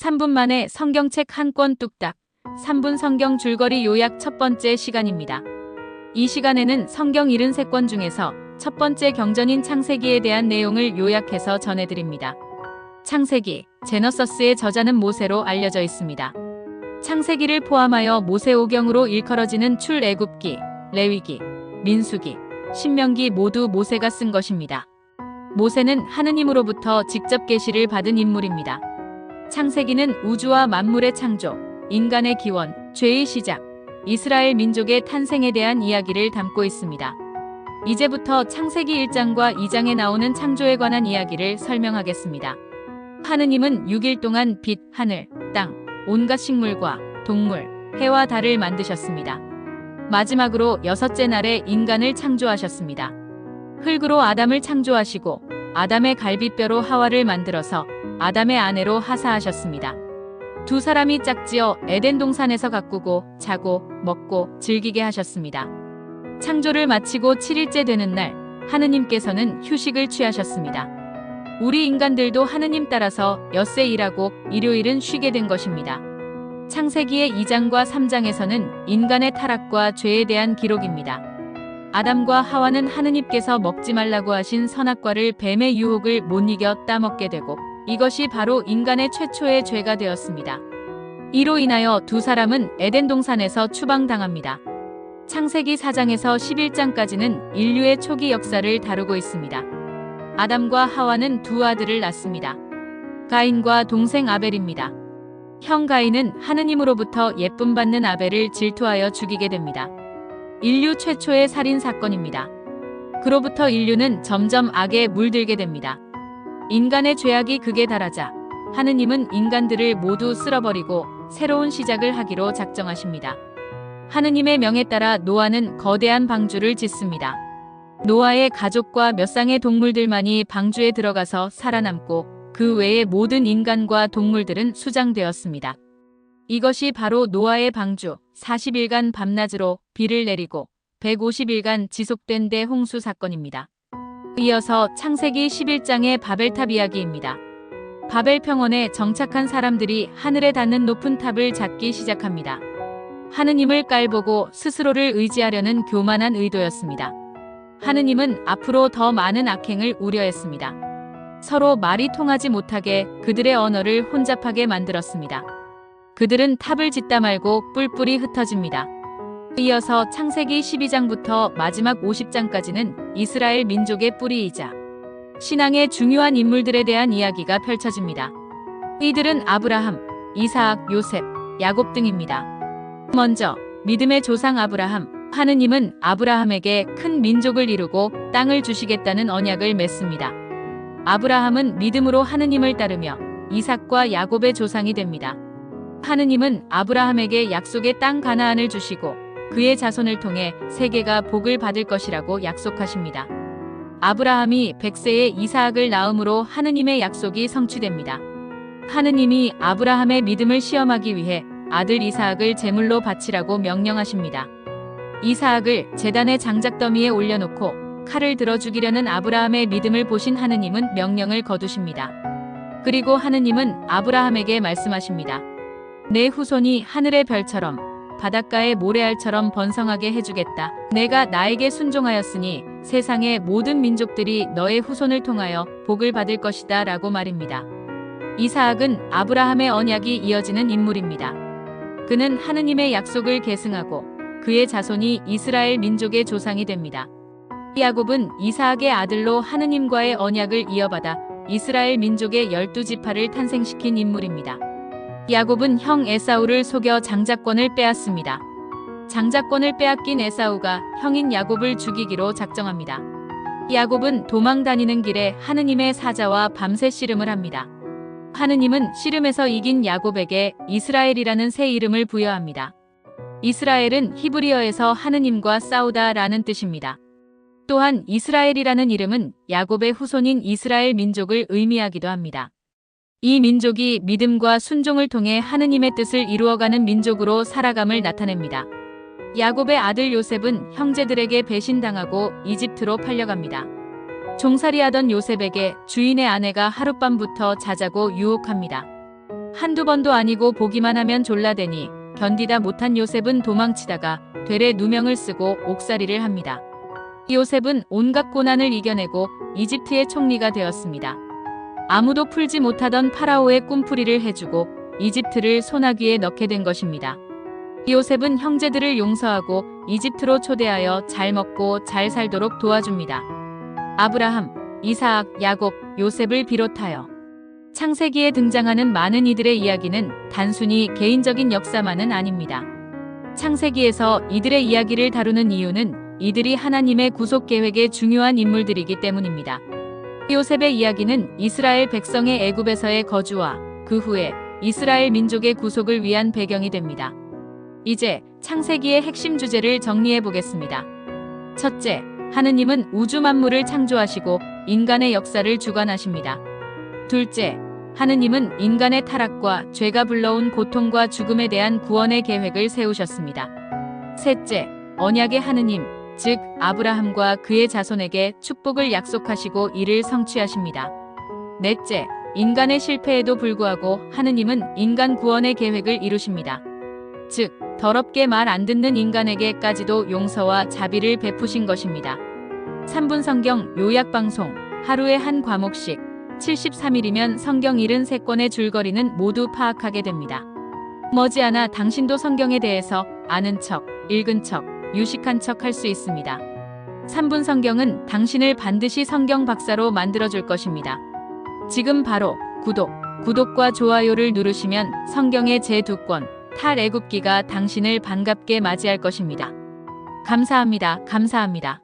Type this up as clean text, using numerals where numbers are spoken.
3분 만에 성경책 한 권 뚝딱. 3분 성경 줄거리 요약 첫 번째 시간입니다. 이 시간에는 성경 73권 중에서 첫 번째 경전인 창세기에 대한 내용을 요약해서 전해드립니다. 창세기, 제너서스의 저자는 모세로 알려져 있습니다. 창세기를 포함하여 모세오경으로 일컬어지는 출애굽기, 레위기, 민수기, 신명기 모두 모세가 쓴 것입니다. 모세는 하느님으로부터 직접 계시를 받은 인물입니다. 창세기는 우주와 만물의 창조, 인간의 기원, 죄의 시작, 이스라엘 민족의 탄생에 대한 이야기를 담고 있습니다. 이제부터 창세기 1장과 2장에 나오는 창조에 관한 이야기를 설명하겠습니다. 하느님은 6일 동안 빛, 하늘, 땅, 온갖 식물과 동물, 해와 달을 만드셨습니다. 마지막으로 6째 날에 인간을 창조하셨습니다. 흙으로 아담을 창조하시고 아담의 갈비뼈로 하와를 만들어서 아담의 아내로 하사하셨습니다. 두 사람이 짝지어 에덴 동산에서 가꾸고 자고 먹고 즐기게 하셨습니다. 창조를 마치고 7일째 되는 날 하느님께서는 휴식을 취하셨습니다. 우리 인간들도 하느님 따라서 엿새 일하고 일요일은 쉬게 된 것입니다. 창세기의 2장과 3장에서는 인간의 타락과 죄에 대한 기록입니다. 아담과 하와는 하느님께서 먹지 말라고 하신 선악과를 뱀의 유혹을 못 이겨 따먹게 되고 이것이 바로 인간의 최초의 죄가 되었습니다. 이로 인하여 두 사람은 에덴 동산에서 추방당합니다. 창세기 4장에서 11장까지는 인류의 초기 역사를 다루고 있습니다. 아담과 하와는 두 아들을 낳습니다. 가인과 동생 아벨입니다. 형 가인은 하느님으로부터 예쁨 받는 아벨을 질투하여 죽이게 됩니다. 인류 최초의 살인 사건입니다. 그로부터 인류는 점점 악에 물들게 됩니다. 인간의 죄악이 극에 달하자 하느님은 인간들을 모두 쓸어버리고 새로운 시작을 하기로 작정하십니다. 하느님의 명에 따라 노아는 거대한 방주를 짓습니다. 노아의 가족과 몇 쌍의 동물들만이 방주에 들어가서 살아남고 그 외의 모든 인간과 동물들은 수장되었습니다. 이것이 바로 노아의 방주, 40일간 밤낮으로 비를 내리고 150일간 지속된 대홍수 사건입니다. 이어서 창세기 11장의 바벨탑 이야기입니다. 바벨 평원에 정착한 사람들이 하늘에 닿는 높은 탑을 쌓기 시작합니다. 하느님을 깔보고 스스로를 의지하려는 교만한 의도였습니다. 하느님은 앞으로 더 많은 악행을 우려했습니다. 서로 말이 통하지 못하게 그들의 언어를 혼잡하게 만들었습니다. 그들은 탑을 짓다 말고 뿔뿔이 흩어집니다. 이어서 창세기 12장부터 마지막 50장까지는 이스라엘 민족의 뿌리이자 신앙의 중요한 인물들에 대한 이야기가 펼쳐집니다. 이들은 아브라함, 이삭, 요셉, 야곱 등입니다. 먼저 믿음의 조상 아브라함, 하느님은 아브라함에게 큰 민족을 이루고 땅을 주시겠다는 언약을 맺습니다. 아브라함은 믿음으로 하느님을 따르며 이삭과 야곱의 조상이 됩니다. 하느님은 아브라함에게 약속의 땅 가나안을 주시고 그의 자손을 통해 세계가 복을 받을 것이라고 약속하십니다. 아브라함이 100세에 이삭을 낳음으로 하느님의 약속이 성취됩니다. 하느님이 아브라함의 믿음을 시험하기 위해 아들 이삭을 제물로 바치라고 명령하십니다. 이삭을 제단의 장작더미에 올려놓고 칼을 들어 죽이려는 아브라함의 믿음을 보신 하느님은 명령을 거두십니다. 그리고 하느님은 아브라함에게 말씀하십니다. 내 후손이 하늘의 별처럼 바닷가의 모래알처럼 번성하게 해주겠다. 내가 나에게 순종하였으니 세상의 모든 민족들이 너의 후손을 통하여 복을 받을 것이다 라고 말입니다. 이삭은 아브라함의 언약이 이어지는 인물입니다. 그는 하느님의 약속을 계승하고 그의 자손이 이스라엘 민족의 조상이 됩니다. 야곱은 이삭의 아들로 하느님과의 언약을 이어받아 이스라엘 민족의 12지파를 탄생시킨 인물입니다. 야곱은 형 에사우를 속여 장자권을 빼앗습니다. 장자권을 빼앗긴 에사우가 형인 야곱을 죽이기로 작정합니다. 야곱은 도망 다니는 길에 하느님의 사자와 밤새 씨름을 합니다. 하느님은 씨름에서 이긴 야곱에게 이스라엘이라는 새 이름을 부여합니다. 이스라엘은 히브리어에서 하느님과 싸우다 라는 뜻입니다. 또한 이스라엘이라는 이름은 야곱의 후손인 이스라엘 민족을 의미하기도 합니다. 이 민족이 믿음과 순종을 통해 하느님의 뜻을 이루어가는 민족으로 살아감을 나타냅니다. 야곱의 아들 요셉은 형제들에게 배신당하고 이집트로 팔려갑니다. 종살이하던 요셉에게 주인의 아내가 하룻밤부터 자자고 유혹합니다. 한두 번도 아니고 보기만 하면 졸라대니 견디다 못한 요셉은 도망치다가 되레 누명을 쓰고 옥살이를 합니다. 요셉은 온갖 고난을 이겨내고 이집트의 총리가 되었습니다. 아무도 풀지 못하던 파라오의 꿈풀이를 해주고 이집트를 소나기에 넣게 된 것입니다. 요셉은 형제들을 용서하고 이집트로 초대하여 잘 먹고 잘 살도록 도와줍니다. 아브라함, 이삭, 야곱, 요셉을 비롯하여 창세기에 등장하는 많은 이들의 이야기는 단순히 개인적인 역사만은 아닙니다. 창세기에서 이들의 이야기를 다루는 이유는 이들이 하나님의 구속 계획의 중요한 인물들이기 때문입니다. 요셉의 이야기는 이스라엘 백성의 애굽에서의 거주와 그 후에 이스라엘 민족의 구속을 위한 배경이 됩니다. 이제 창세기의 핵심 주제를 정리해 보겠습니다. 첫째, 하느님은 우주 만물을 창조하시고 인간의 역사를 주관하십니다. 둘째, 하느님은 인간의 타락과 죄가 불러온 고통과 죽음에 대한 구원의 계획을 세우셨습니다. 셋째, 언약의 하느님, 즉 아브라함과 그의 자손에게 축복을 약속하시고 이를 성취하십니다. 넷째, 인간의 실패에도 불구하고 하느님은 인간 구원의 계획을 이루십니다. 즉, 더럽게 말 안 듣는 인간에게까지도 용서와 자비를 베푸신 것입니다. 3분 성경 요약 방송, 하루에 한 과목씩 73일이면 성경 73권의 줄거리는 모두 파악하게 됩니다. 머지않아 당신도 성경에 대해서 아는 척, 읽은 척, 유식한 척 할 수 있습니다. 3분 성경은 당신을 반드시 성경 박사로 만들어줄 것입니다. 지금 바로 구독과 좋아요를 누르시면 성경의 제2권 탈애굽기가 당신을 반갑게 맞이할 것입니다. 감사합니다. 감사합니다.